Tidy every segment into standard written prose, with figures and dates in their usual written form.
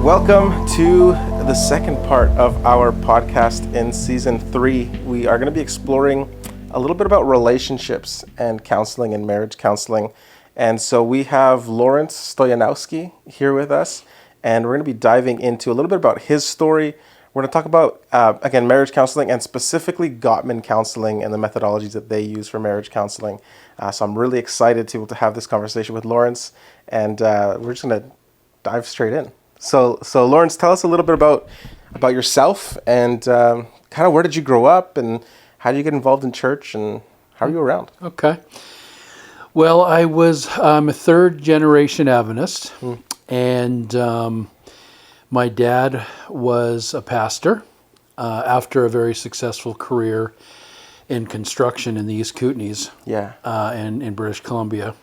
Welcome to the second part of our podcast in season 3. We are going to be exploring a little bit about relationships and counseling and marriage counseling. And so we have Lawrence Stoyanowski here with us, and we're going to be diving into a little bit about his story. We're going to talk about, again, marriage counseling and specifically Gottman counseling and the methodologies that they use for marriage counseling. So I'm really excited to have this conversation with Lawrence, and we're just going to dive straight in. So Lawrence, tell us a little bit about yourself and kind of where did you grow up and how did you get involved in church and how are you around? Okay. Well, I'm a third generation Adventist, and my dad was a pastor after a very successful career in construction in the East Kootenays, and in British Columbia,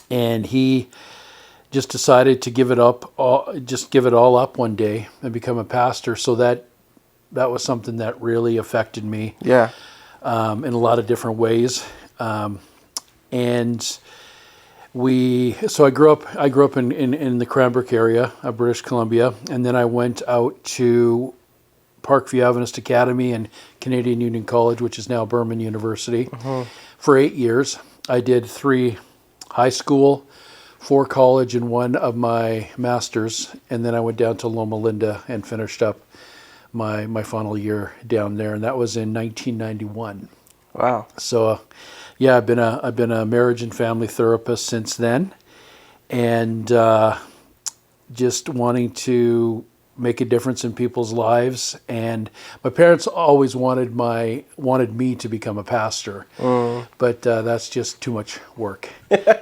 and he just decided to give it all up one day and become a pastor. So that was something that really affected me, in a lot of different ways. And I grew up in the Cranbrook area of British Columbia, and then I went out to Parkview Adventist Academy and Canadian Union College, which is now Burman University, for 8 years. I did 3 high school, 4 college, and 1 of my masters, and then I went down to Loma Linda and finished up my final year down there, and that was in 1991. Wow. So, I've been a marriage and family therapist since then, and just wanting to make a difference in people's lives. And my parents always wanted me to become a pastor, but that's just too much work.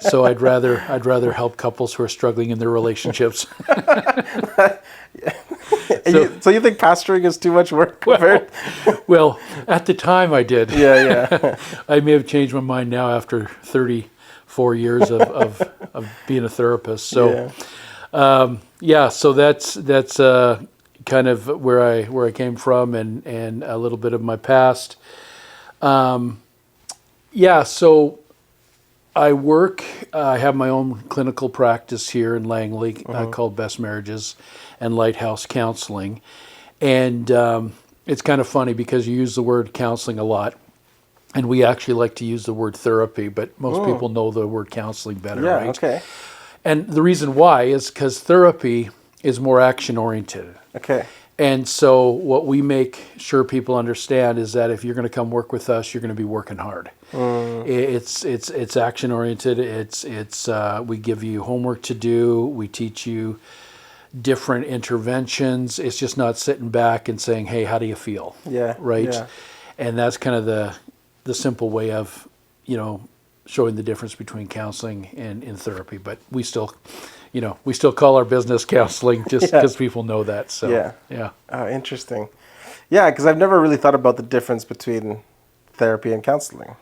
So I'd rather help couples who are struggling in their relationships. So you think pastoring is too much work? Well, at the time I did. Yeah. I may have changed my mind now after 34 years of being a therapist. So. So that's kind of where I came from and a little bit of my past. So I have my own clinical practice here in Langley called Best Marriages and Lighthouse Counseling. And it's kind of funny because you use the word counseling a lot. And we actually like to use the word therapy, but most people know the word counseling better, right? Yeah, okay. And the reason why is because therapy is more action-oriented. Okay. And so what we make sure people understand is that if you're going to come work with us, you're going to be working hard. It's action-oriented. It's we give you homework to do. We teach you different interventions. It's just not sitting back and saying, "Hey, how do you feel?" Yeah. Right. Yeah. And that's kind of the simple way of, showing the difference between counseling and in therapy, but we still call our business counseling just because people know that. So yeah. Oh, interesting. Yeah, because I've never really thought about the difference between therapy and counseling.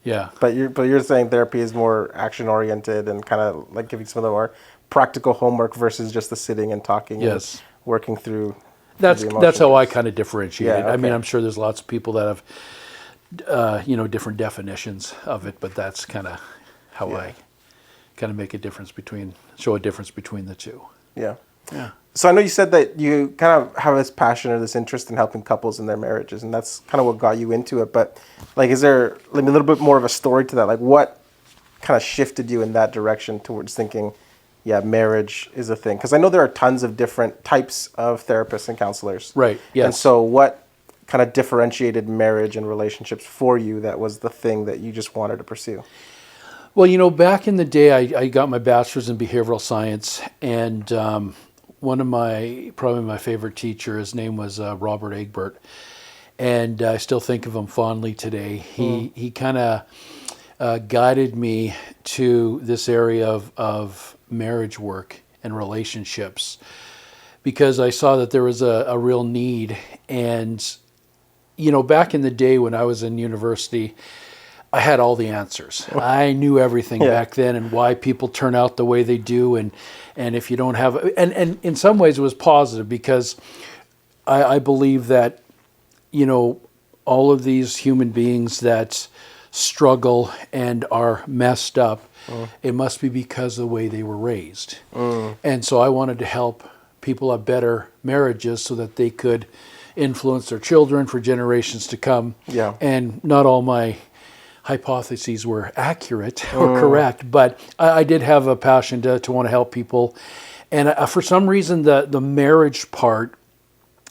Yeah. But you're saying therapy is more action oriented and kind of like giving some of the more practical homework versus just the sitting and talking and working through. That's how I kind of differentiate it. Okay. I mean, I'm sure there's lots of people that have different definitions of it, but that's kind of how I kind of show a difference between the two. Yeah. So I know you said that you kind of have this passion or this interest in helping couples in their marriages, and that's kind of what got you into it. But like, is there a little bit more of a story to that? Like, what kind of shifted you in that direction towards thinking, marriage is a thing? Because I know there are tons of different types of therapists and counselors. Right. Yes. And so what kind of differentiated marriage and relationships for you that was the thing that you just wanted to pursue? Well, back in the day, I got my bachelor's in behavioral science, and one of probably my favorite teacher, his name was Robert Egbert, and I still think of him fondly today. He kind of guided me to this area of marriage work and relationships because I saw that there was a real need. And back in the day when I was in university, I had all the answers. I knew everything back then and why people turn out the way they do. And if you don't have, and in some ways it was positive because I believe that, all of these human beings that struggle and are messed up, it must be because of the way they were raised. And so I wanted to help people have better marriages so that they could influence their children for generations to come. Yeah. And not all my hypotheses were accurate or correct, but I did have a passion to want to help people. And for some reason, the marriage part,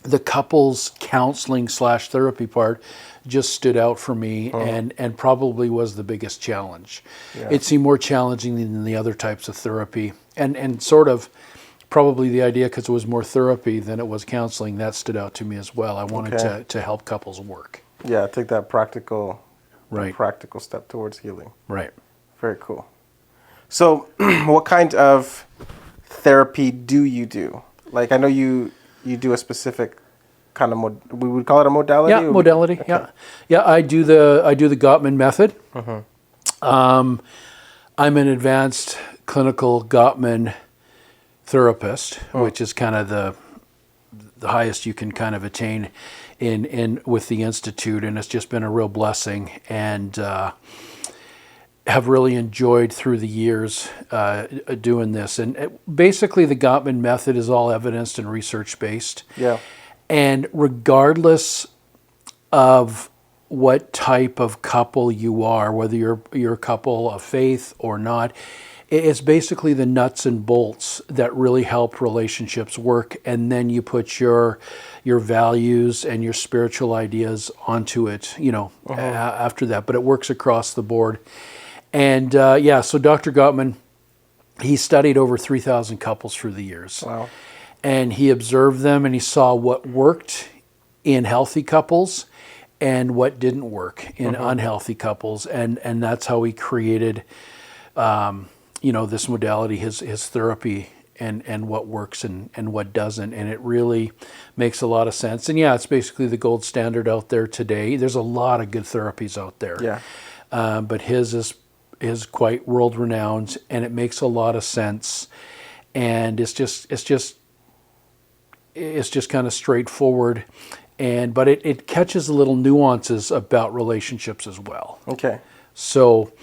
the couples counseling / therapy part just stood out for me and probably was the biggest challenge. Yeah. It seemed more challenging than the other types of therapy. And sort of probably the idea, because it was more therapy than it was counseling, that stood out to me as well. I wanted to help couples work. Yeah, take that practical step towards healing. Right. Very cool. So what kind of therapy do you do? Like, I know you do a specific kind of we would call it a modality. Yeah, modality. Okay. Yeah. I do the Gottman method. I'm an advanced clinical Gottman therapist, which is kind of the highest you can kind of attain in with the institute, and it's just been a real blessing, and have really enjoyed through the years doing this. And basically, the Gottman method is all evidence and research based. Yeah. And regardless of what type of couple you are, whether you're a couple of faith or not, it's basically the nuts and bolts that really help relationships work, and then you put your values and your spiritual ideas onto it, after that. But it works across the board. And so Dr. Gottman, he studied over 3,000 couples through the years. Wow. And he observed them, and he saw what worked in healthy couples and what didn't work in unhealthy couples. And that's how he created, this modality, his therapy, and what works and what doesn't. And it really makes a lot of sense. And it's basically the gold standard out there today. There's a lot of good therapies out there. Yeah. But his is quite world renowned, and it makes a lot of sense. And it's just kind of straightforward, but it catches little nuances about relationships as well. Okay. So,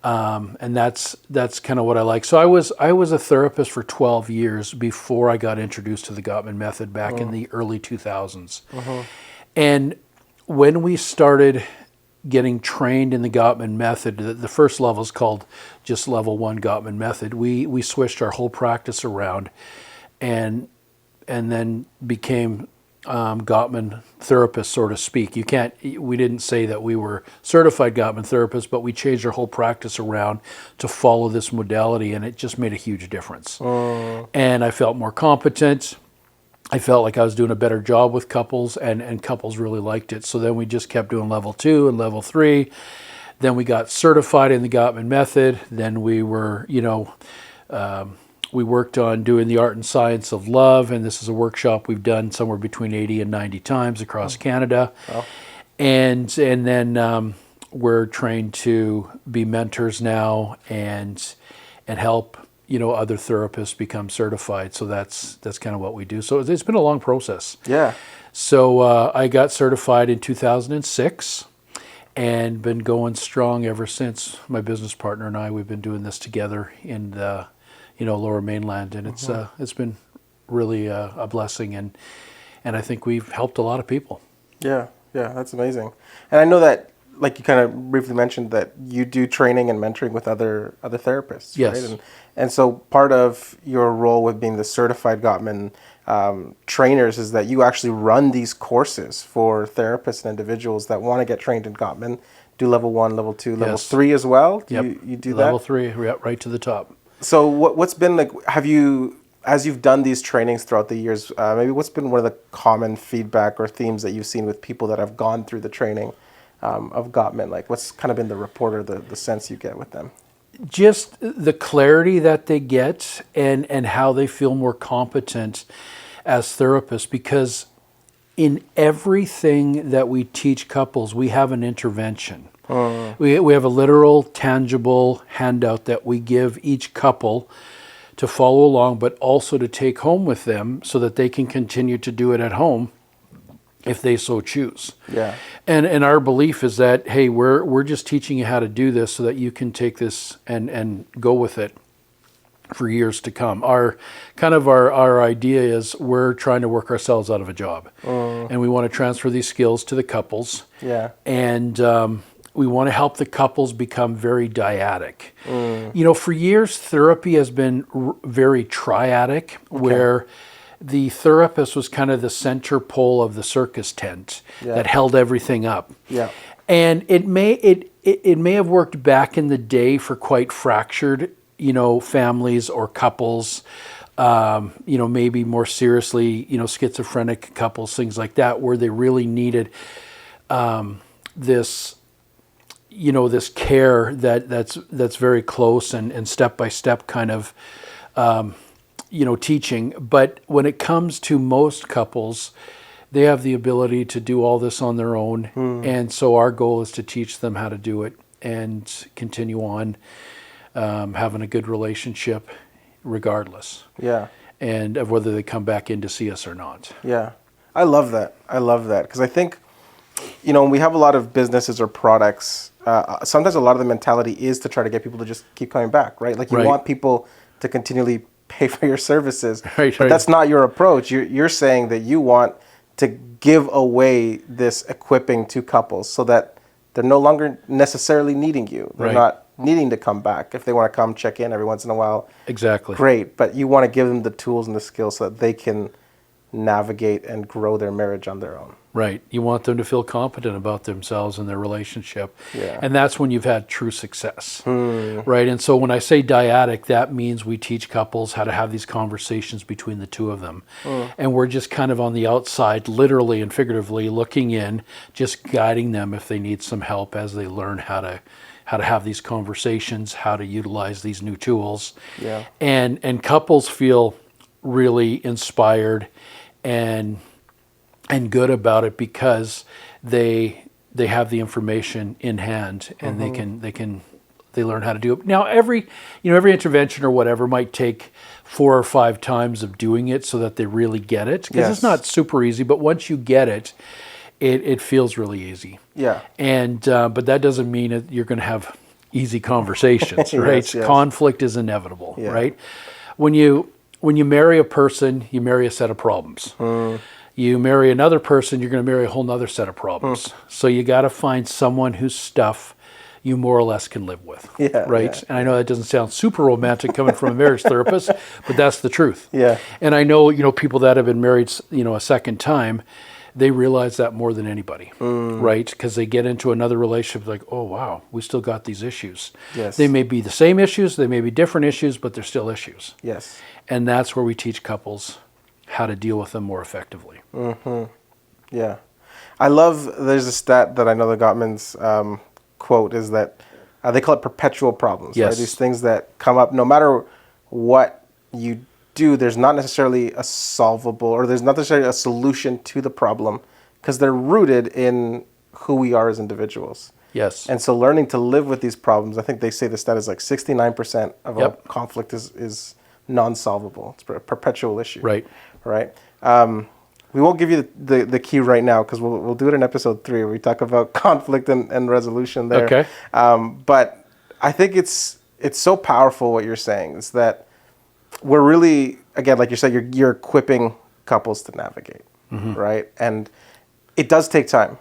and that's kind of what I like. So I was a therapist for 12 years before I got introduced to the Gottman method back in the early 2000s. And when we started getting trained in the Gottman method, the first level is called just level 1 Gottman method. We switched our whole practice around, and then became Gottman therapists, so to speak. We didn't say that we were certified Gottman therapists, but we changed our whole practice around to follow this modality, and it just made a huge difference. And I felt more competent. I felt like I was doing a better job with couples, and couples really liked it. So then we just kept doing level 2 and level 3. Then we got certified in the Gottman method. Then we were, we worked on doing the art and science of love, and this is a workshop we've done somewhere between 80 and 90 times across Canada. Wow. And then we're trained to be mentors now and help other therapists become certified. So that's kind of what we do. So it's been a long process. Yeah. So I got certified in 2006 and been going strong ever since. My business partner and I, we've been doing this together in the Lower Mainland, and it's been really a blessing, and I think we've helped a lot of people. Yeah, that's amazing. And I know that, like you kind of briefly mentioned, that you do training and mentoring with other therapists, yes. Right? And so part of your role with being the certified Gottman trainers is that you actually run these courses for therapists and individuals that want to get trained in Gottman, do level 1, level 2, level 3 as well. You do that? Level 3, right to the top. So what's been like, as you've done these trainings throughout the years, maybe what's been one of the common feedback or themes that you've seen with people that have gone through the training of Gottman? Like, what's kind of been the report or the sense you get with them? Just the clarity that they get and how they feel more competent as therapists, because in everything that we teach couples, we have an intervention. We have a literal, tangible handout that we give each couple to follow along, but also to take home with them so that they can continue to do it at home if they so choose. Yeah. And our belief is that, hey, we're just teaching you how to do this so that you can take this and go with it for years to come. Our idea is we're trying to work ourselves out of a job, and we want to transfer these skills to the couples. Yeah. And we want to help the couples become very dyadic. For years, therapy has been very triadic, where the therapist was kind of the center pole of the circus tent that held everything up. Yeah. And it may have worked back in the day for quite fractured, families or couples, maybe more seriously, schizophrenic couples, things like that, where they really needed this care that's very close and step by step kind of teaching. But when it comes to most couples, they have the ability to do all this on their own. And so our goal is to teach them how to do it and continue on having a good relationship regardless. Yeah. And of whether they come back in to see us or not. Yeah. I love that. Because I think, when we have a lot of businesses or products, sometimes a lot of the mentality is to try to get people to just keep coming back, right? Like you want people to continually pay for your services. Right. But that's not your approach. You're saying that you want to give away this equipping to couples so that they're no longer necessarily needing you. They're not needing to come back. If they want to come check in every once in a while, exactly, great. But you want to give them the tools and the skills so that they can navigate and grow their marriage on their own. Right. You want them to feel confident about themselves and their relationship. Yeah. And that's when you've had true success. Right. And so when I say dyadic, that means we teach couples how to have these conversations between the two of them. And we're just kind of on the outside, literally and figuratively looking in, just guiding them if they need some help as they learn how to have these conversations, how to utilize these new tools. Yeah. And couples feel really inspired and good about it because they have the information in hand and they learn how to do it. Now every intervention or whatever might take 4 or 5 times of doing it so that they really get it, because it's not super easy, but once you get it, it feels really easy. Yeah. And but that doesn't mean that you're going to have easy conversations, right? Yes. Conflict is inevitable, right? When you marry a person, you marry a set of problems. You marry another person, you're going to marry a whole nother set of problems. So you got to find someone whose stuff you more or less can live with, right? Yeah. And I know that doesn't sound super romantic coming from a marriage therapist, but that's the truth. Yeah. And I know, people that have been married, a second time, they realize that more than anybody, right? Because they get into another relationship like, oh, wow, we still got these issues. Yes. They may be the same issues, they may be different issues, but they're still issues. Yes. And that's where we teach couples how to deal with them more effectively. Yeah. I love, there's a stat that I know the Gottman's quote is that they call it perpetual problems, right? These things that come up no matter what you do, there's not necessarily a solvable or there's not necessarily a solution to the problem because they're rooted in who we are as individuals. Yes. And so learning to live with these problems, I think they say the stat is like 69% of all conflict is non-solvable. It's a perpetual issue. Right. Right. We won't give you the key right now because we'll do it in episode 3 where we talk about conflict and resolution there. Okay. But I think it's so powerful what you're saying is that we're really, again, like you said, you're equipping couples to navigate, right? And it does take time.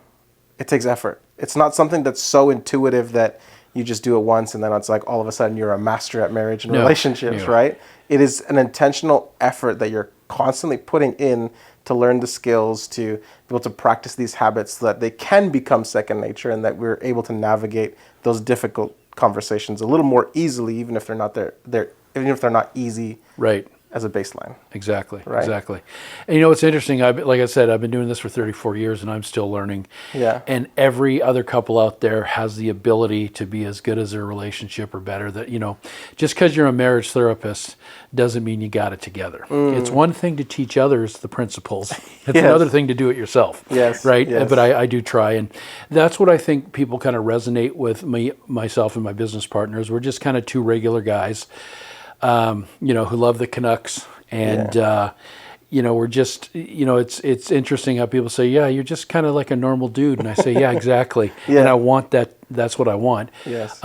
It takes effort. It's not something that's so intuitive that you just do it once and then it's like all of a sudden you're a master at marriage and relationships, right? It is an intentional effort that you're constantly putting in to learn the skills, to be able to practice these habits so that they can become second nature and that we're able to navigate those difficult conversations a little more easily, even if they're not even if they're not easy as a baseline. Exactly. Right. Exactly. And it's interesting. Like I said, I've been doing this for 34 years and I'm still learning. Yeah. And every other couple out there has the ability to be as good as their relationship or better. That, just because you're a marriage therapist doesn't mean you got it together. It's one thing to teach others the principles. It's another thing to do it yourself. Yes. Right. Yes. But I do try. And that's what I think people kind of resonate with myself and my business partners. We're just kind of two regular guys. Who love the Canucks, and we're just, it's interesting how people say, yeah, you're just kind of like a normal dude, and I say, yeah, exactly, and I want that. That's what I want. Yes.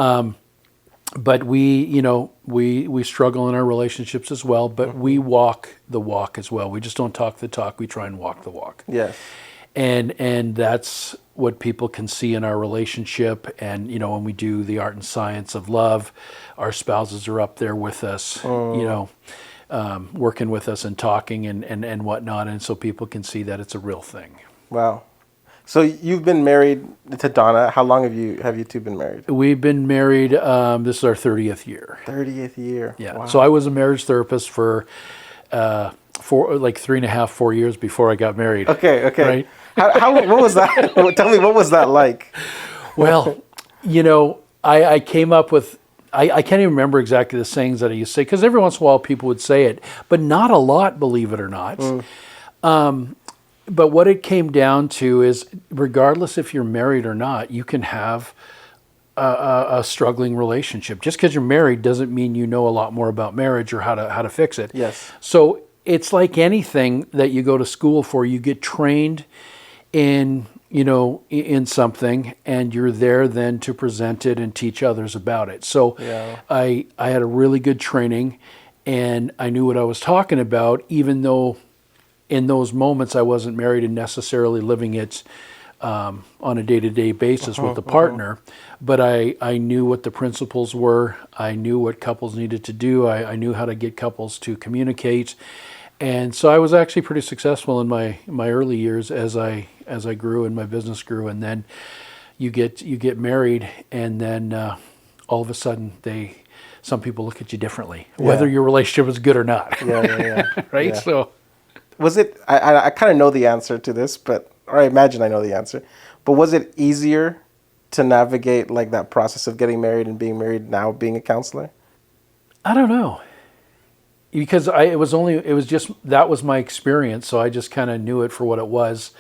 but we struggle in our relationships as well, but we walk the walk as well. We just don't talk the talk, we try and walk the walk. Yes. And that's what people can see in our relationship. And when we do the art and science of love, our spouses are up there with us, working with us and talking and whatnot, and so people can see that it's a real thing. Wow. So you've been married to Donna. How long have you two been married? We've been married, this is our 30th year. 30th year. Yeah. Wow. So I was a marriage therapist for 3.5, 4 years before I got married. Okay. Right? What was that? Tell me, what was that like? Well, I came up with, I can't even remember exactly the sayings that I used to say, because every once in a while people would say it, but not a lot, believe it or not. But what it came down to is, regardless if you're married or not, you can have a struggling relationship. Just because you're married doesn't mean you know a lot more about marriage or how to fix it. Yes. So it's like anything that you go to school for. You get trained in something, and you're there then to present it and teach others about it. So Yeah. I had a really good training, and I knew what I was talking about, even though in those moments I wasn't married and necessarily living it on a day-to-day basis with the partner, but I knew what the principles were. I knew what couples needed to do. I knew how to get couples to communicate. And so I was actually pretty successful in my early years as I grew and my business grew. And then you get married, and then all of a sudden some people look at you differently, whether your relationship is good or not. Yeah. Right? Yeah. So Was it? I kind of know the answer to this, or I imagine I know the answer. But was it easier to navigate like that process of getting married and being married now, being a counselor? I don't know. Because that was my experience, so I just kind of knew it for what it was.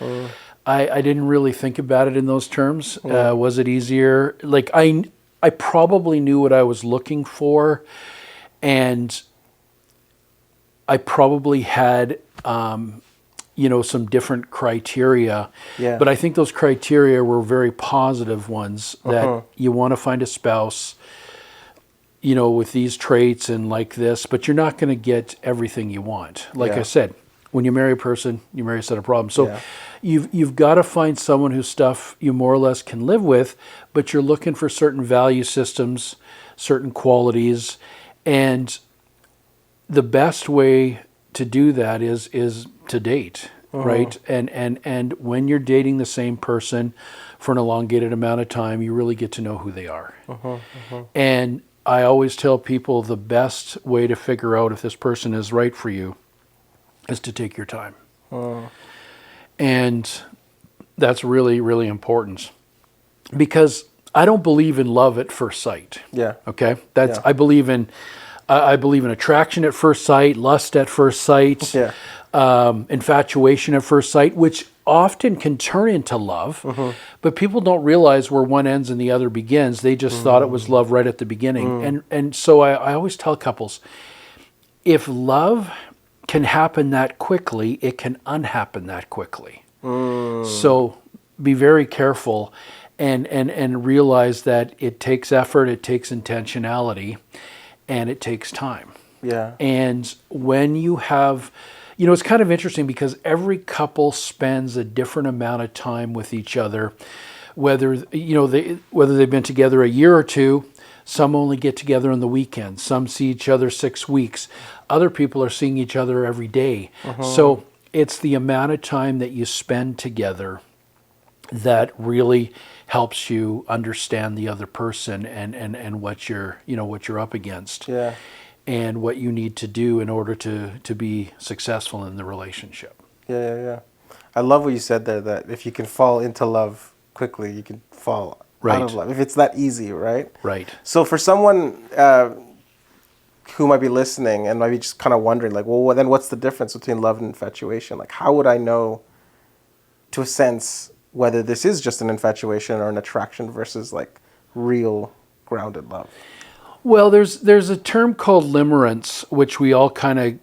I didn't really think about it in those terms. Was it easier? Like I probably knew what I was looking for, and I probably had some different criteria. Yeah. But I think those criteria were very positive ones, that you want to find a spouse with these traits and like this, but you're not going to get everything you want. Like I said, when you marry a person, you marry a set of problems. So you've got to find someone whose stuff you more or less can live with, but you're looking for certain value systems, certain qualities, and the best way to do that is to date, right? And when you're dating the same person for an elongated amount of time, you really get to know who they are. And I always tell people the best way to figure out if this person is right for you is to take your time. And that's really, really important, because I don't believe in love at first sight. Yeah. Okay? I believe in attraction at first sight, lust at first sight, infatuation at first sight, which often can turn into love, but people don't realize where one ends and the other begins. They just thought it was love right at the beginning. And so I always tell couples, if love can happen that quickly, it can unhappen that quickly. So be very careful and realize that it takes effort, it takes intentionality, and it takes time. Yeah. And when you have, it's kind of interesting, because every couple spends a different amount of time with each other, whether they've been together a year or two. Some only get together on the weekends. Some see each other 6 weeks. Other people are seeing each other every day. So it's the amount of time that you spend together that really helps you understand the other person and what you're up against. Yeah. And what you need to do in order to be successful in the relationship. Yeah. I love what you said there, that if you can fall into love quickly, you can fall out of love. If it's that easy, right? Right. So for someone who might be listening and might be just kind of wondering, like, well, then what's the difference between love and infatuation? Like, how would I know, to a sense, whether this is just an infatuation or an attraction versus like real grounded love? Well, there's a term called limerence, which we all kind of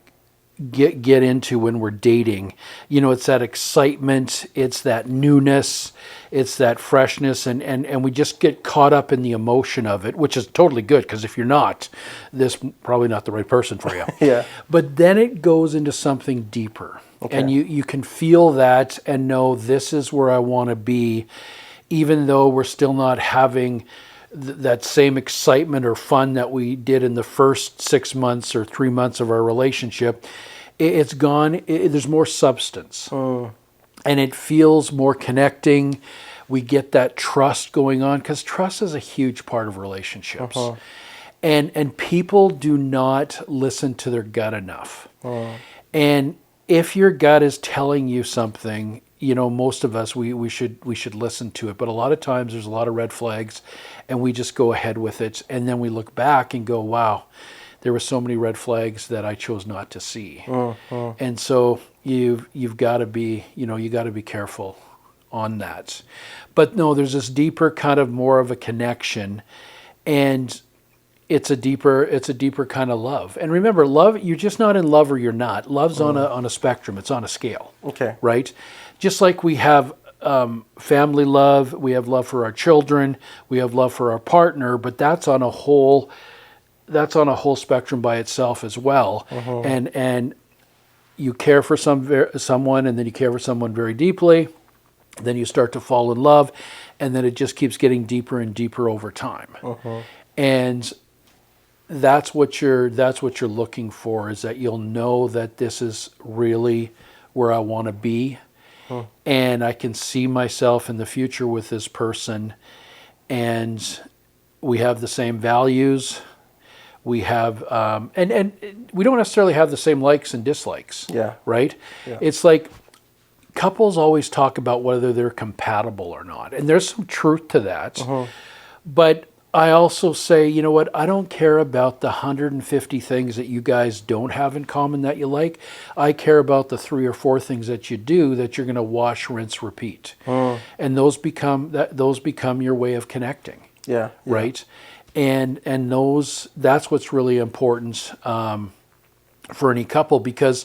get into when we're dating. It's that excitement, it's that newness, it's that freshness, and we just get caught up in the emotion of it, which is totally good, because if you're not, this probably not the right person for you. Yeah. But then it goes into something deeper. Okay. And you can feel that and know this is where I want to be, even though we're still not having that same excitement or fun that we did in the first 6 months or 3 months of our relationship. It's gone. There's more substance, and it feels more connecting. We get that trust going on, because trust is a huge part of relationships. And people do not listen to their gut enough. And if your gut is telling you something, most of us, we should listen to it. But a lot of times there's a lot of red flags, and we just go ahead with it. And then we look back and go, wow, there were so many red flags that I chose not to see. And so you've got to be, you got to be careful on that. But no, there's this deeper kind of more of a connection, and it's a deeper kind of love. And remember, love, you're just not in love or you're not. Love's on a spectrum. It's on a scale. Okay. Right? Just like we have family love, we have love for our children, we have love for our partner, but that's on a whole spectrum by itself as well. And you care for someone, and then you care for someone very deeply, then you start to fall in love, and then it just keeps getting deeper and deeper over time. And that's what you're looking for, is that you'll know that this is really where I want to be. And I can see myself in the future with this person, and we have the same values. We have, and we don't necessarily have the same likes and dislikes. Yeah. Right? Yeah. It's like couples always talk about whether they're compatible or not. And there's some truth to that. But I also say, you know what, I don't care about the 150 things that you guys don't have in common that you like. I care about the 3 or 4 things that you do that you're going to wash, rinse, repeat. And those become your way of connecting. Yeah. Right? And that's what's really important for any couple, because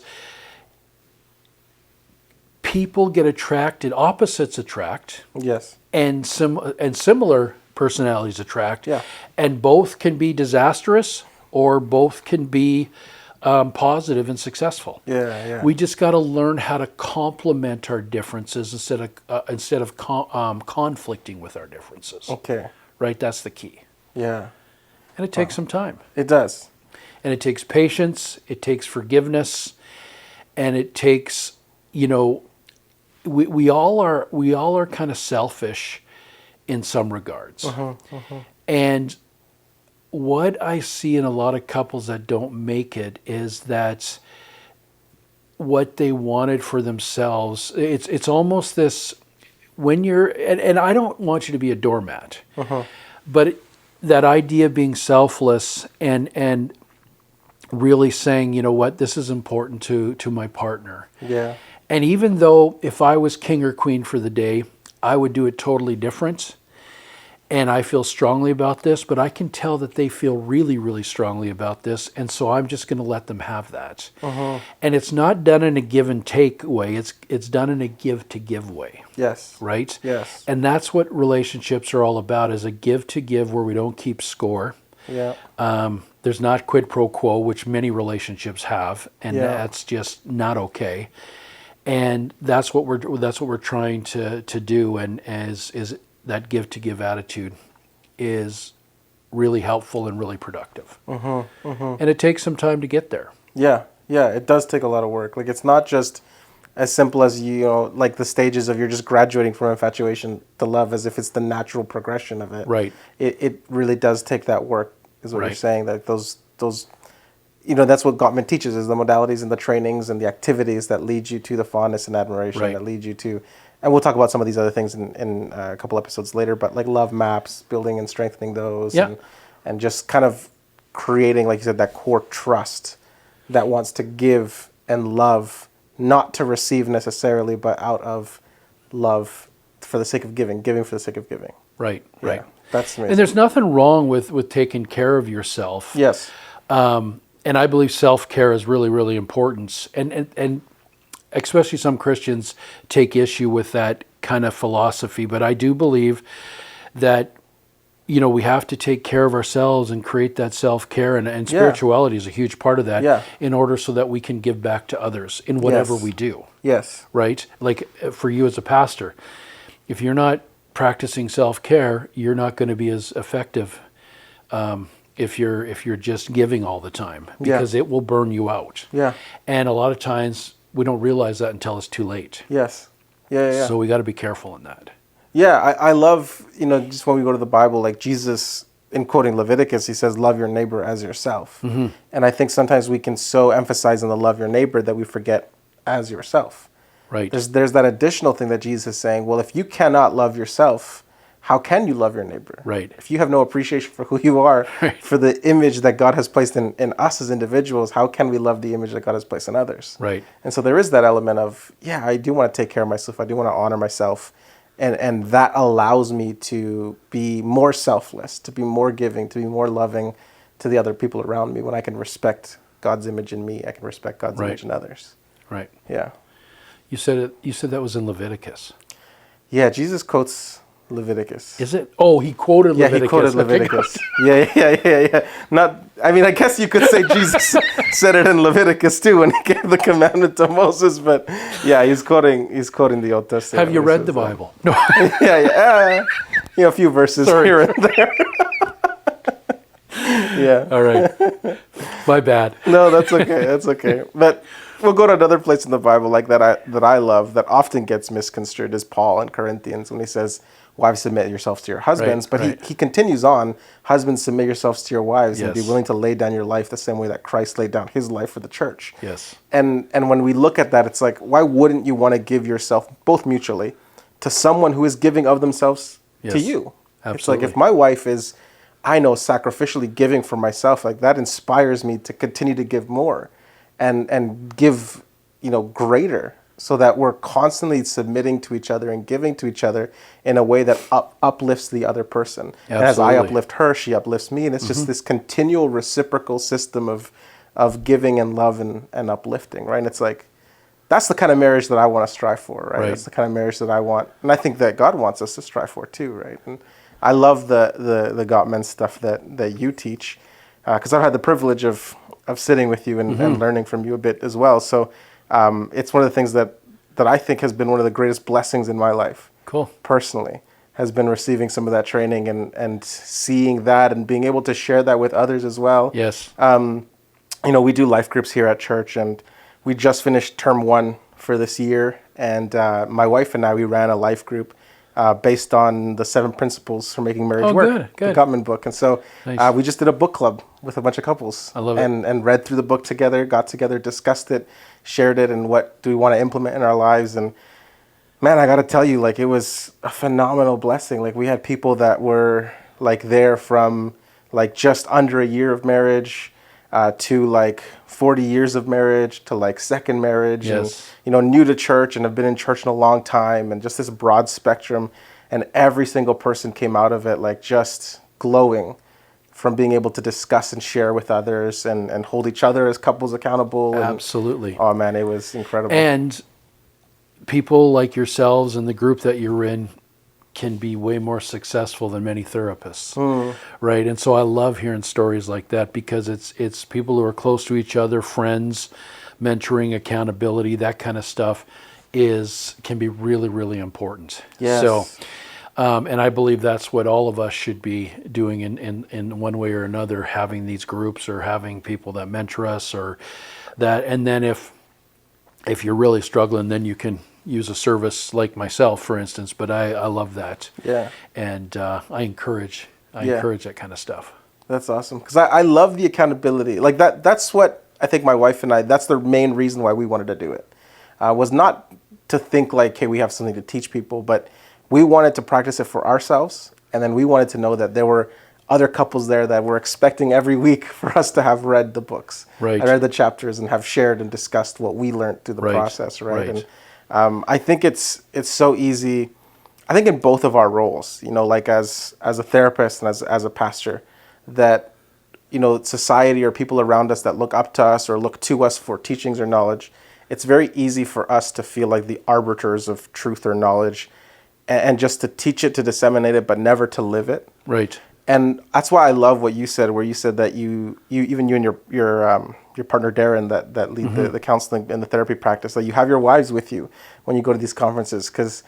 people get attracted, opposites attract. Yes. And similar personalities attract. Yeah. And both can be disastrous, or both can be positive and successful. Yeah. We just got to learn how to complement our differences instead of conflicting with our differences. Okay. Right? That's the key. Yeah. And it takes some time. It does. And it takes patience, it takes forgiveness, and it takes, we all are kind of selfish in some regards. And what I see in a lot of couples that don't make it is that what they wanted for themselves, it's almost this, when you're, and I don't want you to be a doormat, but that idea of being selfless and really saying, you know what, this is important to my partner. Yeah. And even though if I was king or queen for the day, I would do it totally different. And I feel strongly about this, but I can tell that they feel really, really strongly about this. And so I'm just going to let them have that. And it's not done in a give and take way. It's done in a give to give way. Yes. Right? Yes. And that's what relationships are all about, is a give to give where we don't keep score. Yeah. There's not quid pro quo, which many relationships have, and that's just not okay. And that's what we're trying to do, and is that give to give attitude is really helpful and really productive. And it takes some time to get there. Yeah, it does take a lot of work. Like, it's not just as simple as, like the stages of you're just graduating from infatuation to love, as if it's the natural progression of it. Right. It really does take that work, is what you're saying. That those that's what Gottman teaches, is the modalities and the trainings and the activities that lead you to the fondness and admiration, that lead you to, and we'll talk about some of these other things in a couple episodes later, but like love maps, building and strengthening those, and just kind of creating, like you said, that core trust that wants to give and love, not to receive necessarily, but out of love for the sake of giving for the sake of giving. Right. That's amazing. And there's nothing wrong with taking care of yourself. Yes. And I believe self-care is really, really important. And especially some Christians take issue with that kind of philosophy. But I do believe that, we have to take care of ourselves and create that self-care. And spirituality is a huge part of that in order so that we can give back to others in whatever we do. Yes. Right? Like for you as a pastor, if you're not practicing self-care, you're not going to be as effective if you're just giving all the time, because it will burn you out. Yeah. And a lot of times we don't realize that until it's too late. Yes. Yeah. So we got to be careful in that. Yeah, I love, just when we go to the Bible, like Jesus, in quoting Leviticus, he says, love your neighbor as yourself. Mm-hmm. And I think sometimes we can so emphasize on the love your neighbor that we forget as yourself. Right. There's that additional thing that Jesus is saying, well, if you cannot love yourself, how can you love your neighbor? Right. If you have no appreciation for who you are, for the image that God has placed in us as individuals, how can we love the image that God has placed in others? Right. And so there is that element of, I do want to take care of myself. I do want to honor myself. And that allows me to be more selfless, to be more giving, to be more loving to the other people around me. When I can respect God's image in me, I can respect God's image in others. Right. Yeah. You said that was in Leviticus. Yeah, Jesus quotes Leviticus. Is it? Oh, he quoted Leviticus. Yeah, he quoted Leviticus. Yeah. I guess you could say Jesus said it in Leviticus too when he gave the commandment to Moses, but yeah, he's quoting the Old Testament. Have you read the Bible? No. Yeah. A few verses here and there. Yeah. All right. My bad. No, that's okay. But we'll go to another place in the Bible like that I love that often gets misconstrued is Paul in Corinthians when he says, wives, submit yourselves to your husbands. He continues on, husbands, submit yourselves to your wives and be willing to lay down your life the same way that Christ laid down his life for the church. Yes. And when we look at that, it's like, why wouldn't you want to give yourself, both mutually, to someone who is giving of themselves to you? Absolutely. It's like if my wife is, I know, sacrificially giving for myself, like that inspires me to continue to give more and give, greater, so that we're constantly submitting to each other and giving to each other in a way that uplifts the other person. Absolutely. And as I uplift her, she uplifts me. And it's just this continual reciprocal system of giving and love and uplifting, right? And it's like, that's the kind of marriage that I want to strive for, right? That's the kind of marriage that I want. And I think that God wants us to strive for too, right? And I love the Gottman stuff that you teach, because I've had the privilege of sitting with you and learning from you a bit as well. So it's one of the things that I think has been one of the greatest blessings in my life. Cool. Personally, has been receiving some of that training and seeing that and being able to share that with others as well. Yes. We do life groups here at church, and we just finished term 1 for this year. And my wife and I, we ran a life group based on the 7 principles for making marriage work, good. the Gottman book. And so nice. We just did a book club with a bunch of couples. I love it. And read through the book together, got together, discussed it, shared it, and what do we want to implement in our lives. And man, I got to tell you, like, it was a phenomenal blessing. Like, we had people that were like there from like just under a year of marriage to like 40 years of marriage to like second marriage. Yes. And new to church and have been in church in a long time, and just this broad spectrum. And every single person came out of it like just glowing from being able to discuss and share with others and hold each other as couples accountable. Absolutely. Oh man, it was incredible. And people like yourselves and the group that you're in can be way more successful than many therapists, right? And so I love hearing stories like that, because it's people who are close to each other, friends, mentoring, accountability, that kind of stuff can be really, really important. Yes. So, and I believe that's what all of us should be doing in one way or another, having these groups or having people that mentor us or that. And then if you're really struggling, then you can use a service like myself, for instance. But I love that. Yeah. And I encourage that kind of stuff. That's awesome. Because I love the accountability. Like that's what I think my wife and I, that's the main reason why we wanted to do it. Was not to think like, hey, we have something to teach people, but we wanted to practice it for ourselves. And then we wanted to know that there were other couples there that were expecting every week for us to have read the books. Right. I read the chapters and have shared and discussed what we learned through the process, right? And I think it's so easy. I think in both of our roles, like as a therapist and as a pastor, that society or people around us that look up to us or look to us for teachings or knowledge, it's very easy for us to feel like the arbiters of truth or knowledge, and just to teach it, to disseminate it, but never to live it. Right. And that's why I love what you said, where you said that you even you and your partner Darren that lead the counseling and the therapy practice, that you have your wives with you when you go to these conferences, because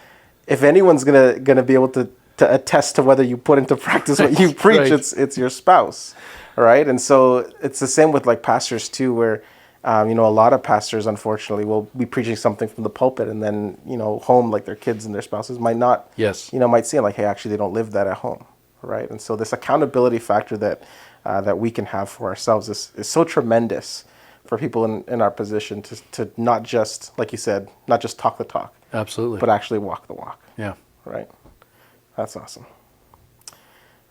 if anyone's gonna be able to attest to whether you put into practice what you preach, Right. it's your spouse, right? And so it's the same with like pastors too, where a lot of pastors unfortunately will be preaching something from the pulpit, and then home, like their kids and their spouses might not, Yes. might see it like, hey, actually they don't live that at home, right? And so this accountability factor that we can have for ourselves is so tremendous for people in our position to not just, like you said, not just talk the talk, Absolutely. but actually walk the walk, Yeah. right? That's awesome.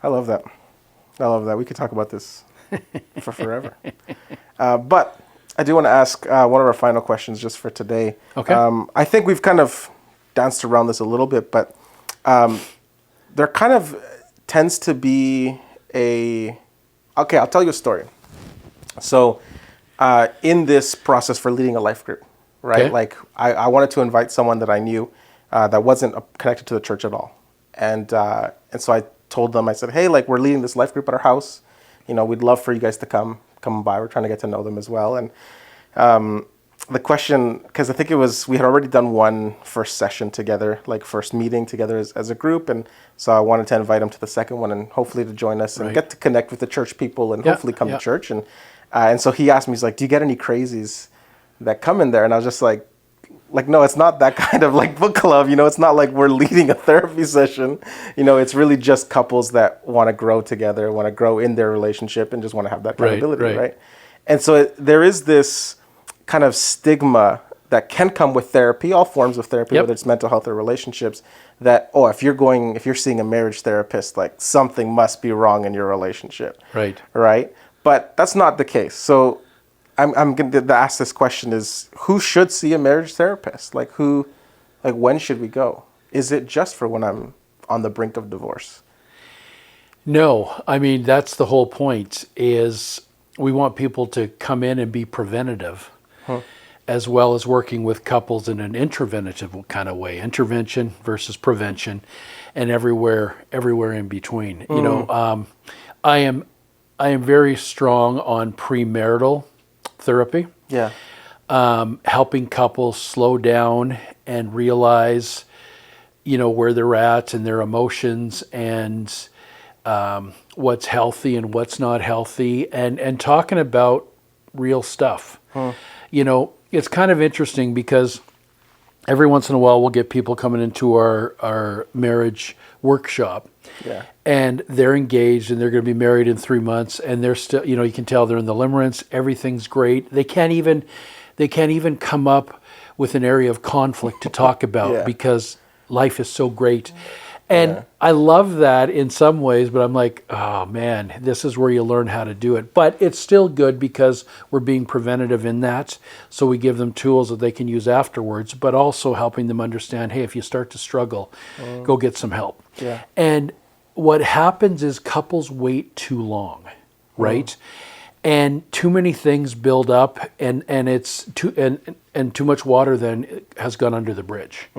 I love that. I love that. We could talk about this for forever. But I do want to ask one of our final questions just for today. Okay. I think we've kind of danced around this a little bit, but there kind of tends to be okay, I'll tell you a story. So in this process for leading a life group, right? Okay. Like I wanted to invite someone that I knew that wasn't connected to the church at all. And so I told them, I said, hey, like we're leading this life group at our house. We'd love for you guys to come by. We're trying to get to know them as well. And the question, because I think we had already done one first session together, like first meeting together as a group. And so I wanted to invite them to the second one and hopefully to join us and Right. get to connect with the church people and hopefully come Yeah. to church. And so he asked me, he's like, do you get any crazies that come in there? And I was just like, no, it's not that kind of like book club. It's not like we're leading a therapy session. It's really just couples that want to grow together, want to grow in their relationship, and just want to have that accountability, right? And so there is this kind of stigma that can come with therapy, all forms of therapy, Yep. whether it's mental health or relationships, that, if you're seeing a marriage therapist, like something must be wrong in your relationship. Right? But that's not the case. So I'm going to ask this question is, who should see a marriage therapist? Like when should we go? Is it just for when I'm on the brink of divorce? No, I mean, that's the whole point, is we want people to come in and be preventative, as well as working with couples in an interventive kind of way, intervention versus prevention, and everywhere in between. I am very strong on premarital therapy. Yeah. Helping couples slow down and realize, where they're at and their emotions, and what's healthy and what's not healthy, and talking about real stuff. It's kind of interesting because every once in a while we'll get people coming into our marriage workshop. Yeah. And they're engaged and they're going to be married in 3 months, and they're still, you can tell they're in the limerence. Everything's great. They can't even come up with an area of conflict to talk about Yeah. because life is so great. And I love that in some ways, but I'm like, oh man, this is where you learn how to do it. But it's still good because we're being preventative in that. So we give them tools that they can use afterwards, but also helping them understand, hey, if you start to struggle, go get some help. Yeah. And what happens is couples wait too long, right? And too many things build up, and it's too much water then has gone under the bridge.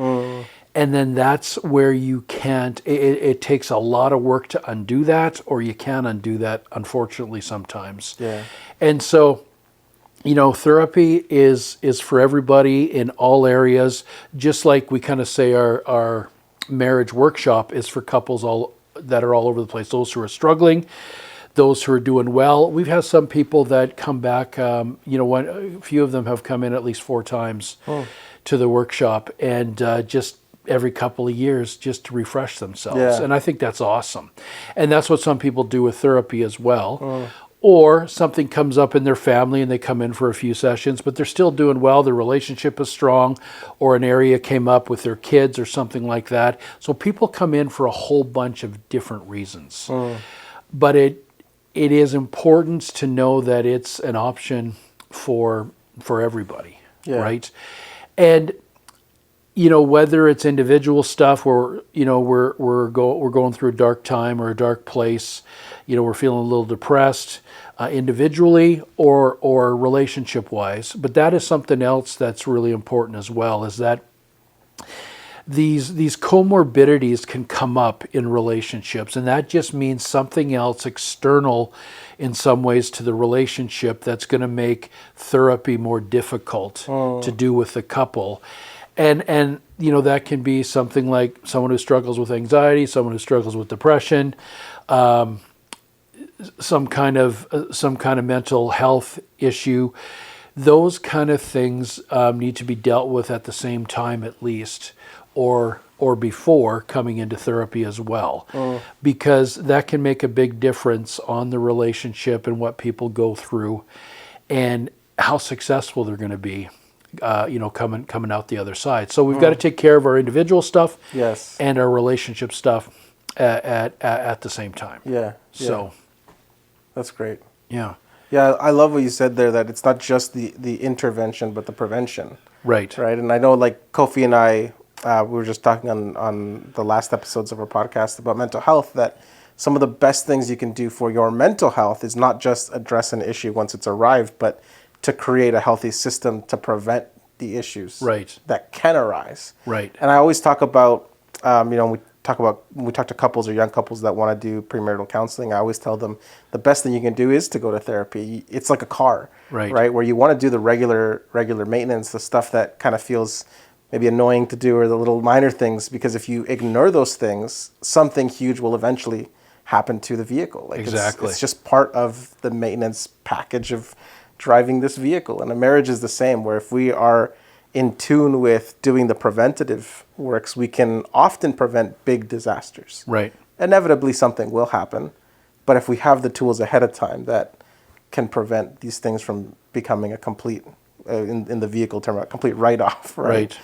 And then that's where you can't, it takes a lot of work to undo that, or you can undo that, unfortunately, sometimes. Yeah. And so, therapy is for everybody in all areas, just like we kind of say our marriage workshop is for couples that are all over the place, those who are struggling, those who are doing well. We've had some people that come back, a few of them have come in at least 4 times to the workshop, and just every couple of years just to refresh themselves. Yeah. And I think that's awesome. And that's what some people do with therapy as well. Or something comes up in their family and they come in for a few sessions, but they're still doing well. Their relationship is strong, or an area came up with their kids or something like that. So people come in for a whole bunch of different reasons. But it is important to know that it's an option for everybody, right? And whether it's individual stuff where we're going through a dark time or a dark place, we're feeling a little depressed, individually or relationship wise. But that is something else that's really important as well, is that these comorbidities can come up in relationships, and that just means something else external in some ways to the relationship that's going to make therapy more difficult to do with the couple. And that can be something like someone who struggles with anxiety, someone who struggles with depression, some kind of mental health issue. Those kind of things need to be dealt with at the same time, at least, or before coming into therapy as well, because that can make a big difference on the relationship and what people go through and how successful they're going to be, coming out the other side. So we've got to take care of our individual stuff, yes, and our relationship stuff at the same time. Yeah. So that's great. Yeah. Yeah, I love what you said there, that it's not just the intervention, but the prevention. Right. Right. And I know, like, Kofi and I, we were just talking on the last episodes of our podcast about mental health, that some of the best things you can do for your mental health is not just address an issue once it's arrived, but to create a healthy system to prevent the issues that can arise. Right. And I always talk about, when we talk to couples or young couples that want to do premarital counseling, I always tell them the best thing you can do is to go to therapy. It's like a car, right? Where you want to do the regular maintenance, the stuff that kind of feels maybe annoying to do, or the little minor things, because if you ignore those things, something huge will eventually happen to the vehicle. Like, exactly. It's just part of the maintenance package of driving this vehicle. And a marriage is the same, where if we are in tune with doing the preventative works, we can often prevent big disasters. Right. Inevitably, something will happen, but if we have the tools ahead of time that can prevent these things from becoming a complete, in the vehicle term, a complete write-off. Right.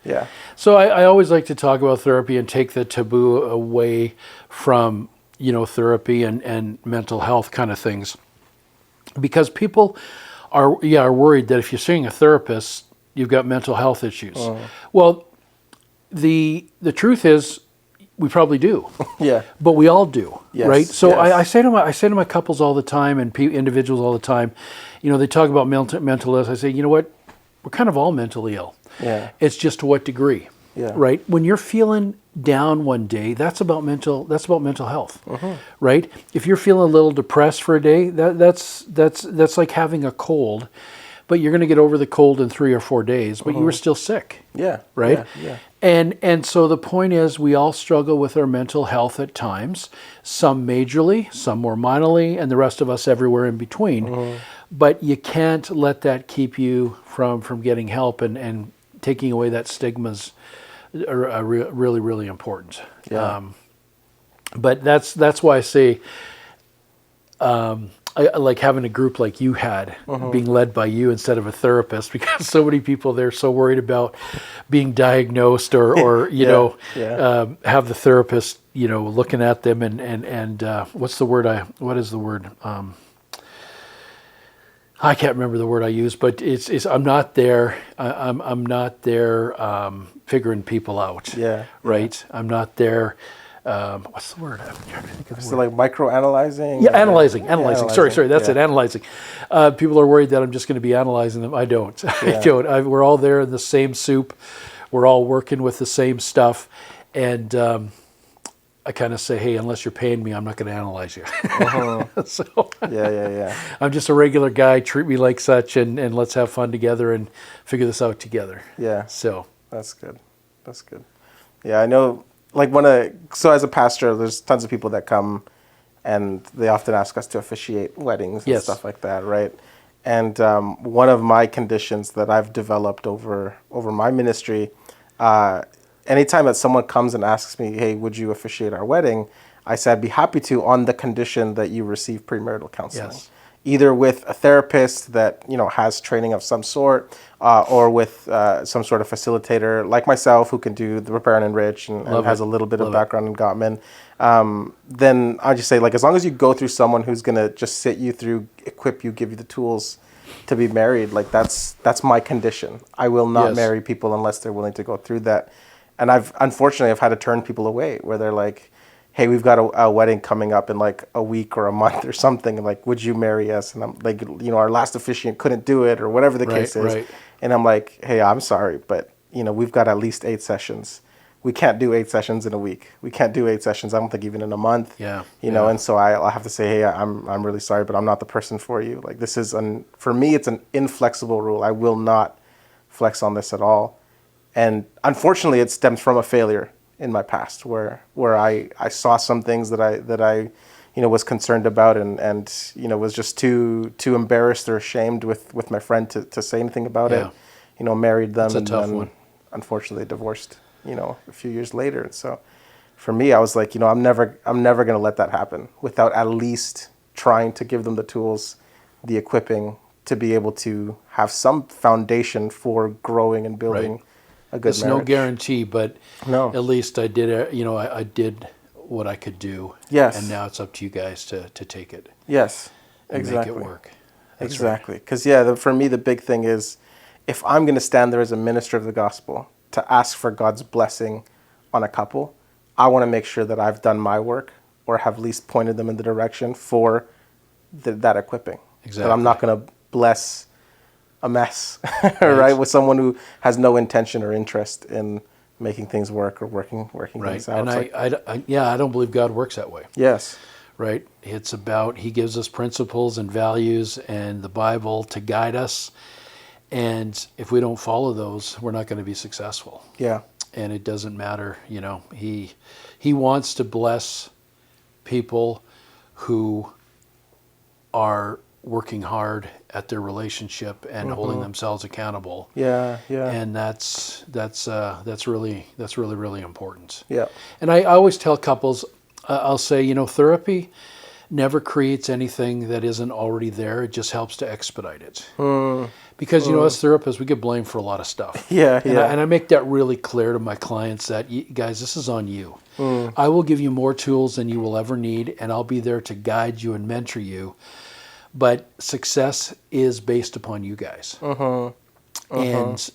Yeah. So I always like to talk about therapy and take the taboo away from, therapy and mental health kind of things, because people are worried that if you're seeing a therapist, you've got mental health issues. Well, the truth is, we probably do. Yeah. But we all do, yes, right? So yes. I say to my couples all the time, and individuals all the time, they talk about mental illness. I say, you know what? We're kind of all mentally ill. Yeah. It's just to what degree. Yeah. Right? When you're feeling down one day, that's about mental health. Right? If you're feeling a little depressed for a day, that's like having a cold. But you're going to get over the cold in 3 or 4 days, but you were still sick. Yeah. Right? Yeah. And so the point is, we all struggle with our mental health at times, some majorly, some more minorly, and the rest of us everywhere in between. But you can't let that keep you from getting help, and taking away that stigmas are really, really important. Yeah. But that's why I say, I like having a group like you had, being led by you instead of a therapist, because so many people, they're so worried about being diagnosed or have the therapist, looking at them and what is the word? I can't remember the word I use, but it's I'm not there. I'm not there figuring people out. Yeah. Right. I'm not there. What's the word? I'm trying to think of the word. So, like, microanalyzing? Yeah, analyzing. Sorry, that's it, Yeah. analyzing. People are worried that I'm just going to be analyzing them. I don't. I don't. We're all there in the same soup. We're all working with the same stuff. And I kind of say, hey, unless you're paying me, I'm not going to analyze you. So Yeah. I'm just a regular guy. Treat me like such, and let's have fun together and figure this out together. Yeah. So That's good. Yeah, I know. Like, so as a pastor, there's tons of people that come, and they often ask us to officiate weddings and stuff like that, right? And one of my conditions that I've developed over my ministry, anytime that someone comes and asks me, hey, would you officiate our wedding? I said, I'd be happy to, on the condition that you receive premarital counseling. Yes. Either with a therapist that has training of some sort, or with some sort of facilitator like myself who can do the repair and enrich and has a little bit of background in Gottman. Then I just say, like, as long as you go through someone who's going to just sit you through, equip you, give you the tools to be married, like that's my condition. I will not Yes. marry people unless they're willing to go through that. And unfortunately I've had to turn people away where they're like, hey, we've got a wedding coming up in like a week or a month or something. And like, would you marry us? And I'm like, our last officiant couldn't do it or whatever the case is. Right. And I'm like, hey, I'm sorry, but we've got at least 8 sessions. We can't do 8 sessions in a week. We can't do 8 sessions, I don't think, even in a month. Yeah. And so I'll have to say, hey, I'm really sorry, but I'm not the person for you. Like, this is, for me, it's an inflexible rule. I will not flex on this at all. And unfortunately, it stems from a failure in my past where I saw some things that I was concerned about and was just too embarrassed or ashamed with my friend to say anything about it. Married them. That's a and tough then one. Unfortunately divorced, a few years later. And so for me, I was like, I'm never going to let that happen without at least trying to give them the tools, the equipping to be able to have some foundation for growing and building a good It's marriage. no guarantee, but No. at least I did, I did what I could do. Yes. And now it's up to you guys to take it Yes, and exactly. make it work. That's Exactly. Because, for me, the big thing is if I'm going to stand there as a minister of the gospel to ask for God's blessing on a couple, I want to make sure that I've done my work or have at least pointed them in the direction for that equipping. Exactly. That I'm not going to bless a mess, Right. right? With someone who has no intention or interest in making things work or working Right. things out. And I don't believe God works that way. Yes. Right. It's about, he gives us principles and values and the Bible to guide us. And if we don't follow those, we're not going to be successful. Yeah. And it doesn't matter, he wants to bless people who are working hard at their relationship and holding themselves accountable. Yeah. Yeah. And that's really important. Yeah. And I always tell couples, I'll say, therapy never creates anything that isn't already there. It just helps to expedite it. Because, as therapists, we get blamed for a lot of stuff. Yeah. And I make that really clear to my clients that, guys, this is on you. I will give you more tools than you will ever need, and I'll be there to guide you and mentor you. But success is based upon you guys. And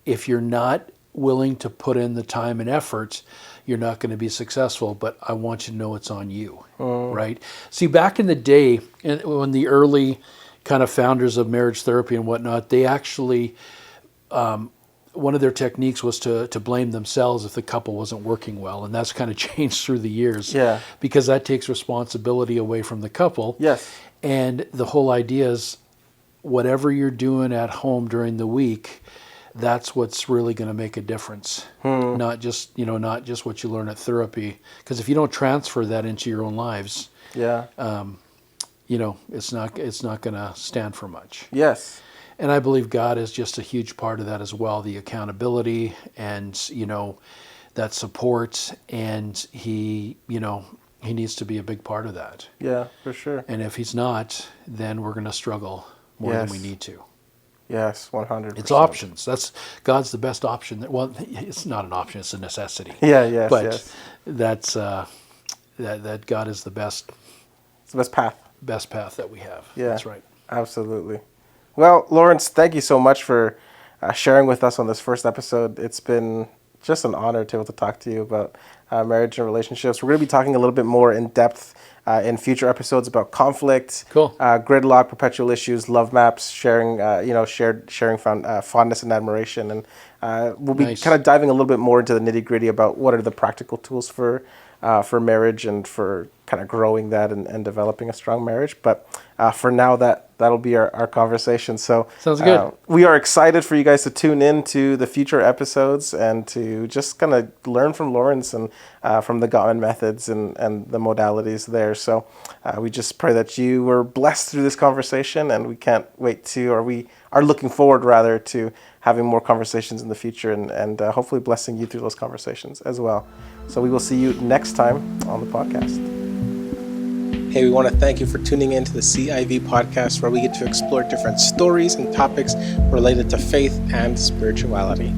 if you're not willing to put in the time and effort, you're not going to be successful. But I want you to know it's on you, right? See, back in the day, when the early kind of founders of marriage therapy and whatnot, they actually, one of their techniques was to blame themselves if the couple wasn't working well. And that's kind of changed through the years. Yeah. Because that takes responsibility away from the couple. Yes. And the whole idea is whatever you're doing at home during the week, that's what's really going to make a difference. Not just what you learn at therapy. Because if you don't transfer that into your own lives, Yeah. it's not going to stand for much. Yes. And I believe God is just a huge part of that as well, the accountability and, that support, and he needs to be a big part of that. Yeah, for sure. And if he's not, then we're going to struggle more than we need to. Yes, 100%. It's options. God's the best option. Well, it's not an option; it's a necessity. Yeah, yes, but yes. that's that God is the best. It's the best path. Best path that we have. Yeah, That's right. Absolutely. Well, Lawrence, thank you so much for sharing with us on this first episode. It's been just an honor to be able to talk to you about marriage and relationships. We're going to be talking a little bit more in depth in future episodes about conflict, Cool. Gridlock, perpetual issues, love maps, sharing, fondness and admiration, and we'll be kind of diving a little bit more into the nitty gritty about what are the practical tools for marriage and for kind of growing that and developing a strong marriage. But for now, that'll be our conversation. So sounds good. We are excited for you guys to tune in to the future episodes and to just kind of learn from Lawrence and from the Gottman methods and the modalities there. So we just pray that you were blessed through this conversation, and we can't wait to, or we are looking forward rather to having more conversations in the future and hopefully blessing you through those conversations as well. So we will see you next time on the podcast. Hey, we want to thank you for tuning in to the CIV podcast, where we get to explore different stories and topics related to faith and spirituality.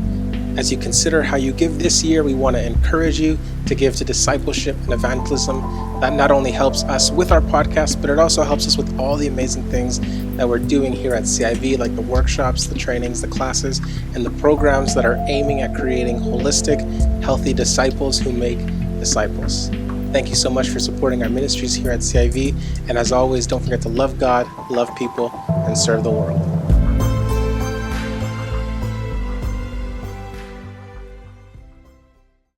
As you consider how you give this year, we want to encourage you to give to discipleship and evangelism. That not only helps us with our podcast, but it also helps us with all the amazing things that we're doing here at CIV, like the workshops, the trainings, the classes, and the programs that are aiming at creating holistic, healthy disciples who make disciples. Thank you so much for supporting our ministries here at CIV. And as always, don't forget to love God, love people, and serve the world.